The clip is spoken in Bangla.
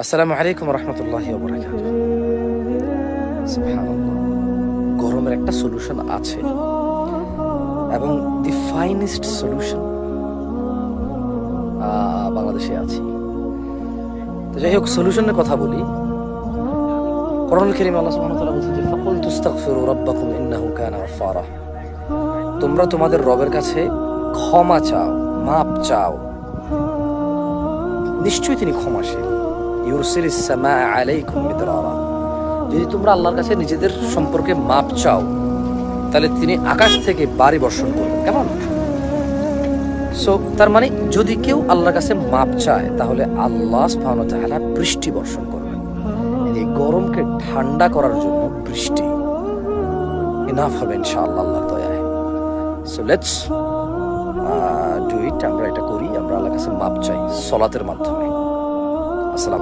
আসসালামু আলাইকুম রহমতুল্লাহি ওয়া বারাকাতুহু। সুবহানাল্লাহ, গরমের একটা সলিউশন আছে এবং দি ফাইনেস্ট সলিউশন বাংলাদেশে আছে। তো যাই হোক, সলিউশনের কথা বলি। কোরআনুল কারীমে আল্লাহ সুবহানাহু ওয়া তাআলা বলেছেন যে ফাকুল তুস্তাগফিরু রাব্বাকুম ইন্নাহু কানা গাফফারা। তোমরা তোমাদের রবের কাছে ক্ষমা চাও, মাপ চাও, নিশ্চয়ই তিনি ক্ষমাশীল। ইউরসিলিস সামাআ আলাইকুম মিদরারা। যদি তোমরা আল্লাহর কাছে নিজেদের সম্পর্কে মাপ চাও, তাহলে তিনি আকাশ থেকে বাড়ি বর্ষণ করবেন। কেমন? সো তার মানে যদি কেউ আল্লাহর কাছে মাপ চায়, তাহলে আল্লাহ সুবহানাহু ওয়া তাআলা বৃষ্টি বর্ষণ করবেন। এই গরমকে ঠান্ডা করার জন্য বৃষ্টি ইনাফ হবে ইনশাআল্লাহ আল্লাহর দয়ায়। So let's do it. আমরা এটা করি, আমরা আল্লাহর কাছে মাপ চাই সালাতের মাধ্যমে। আসসালামু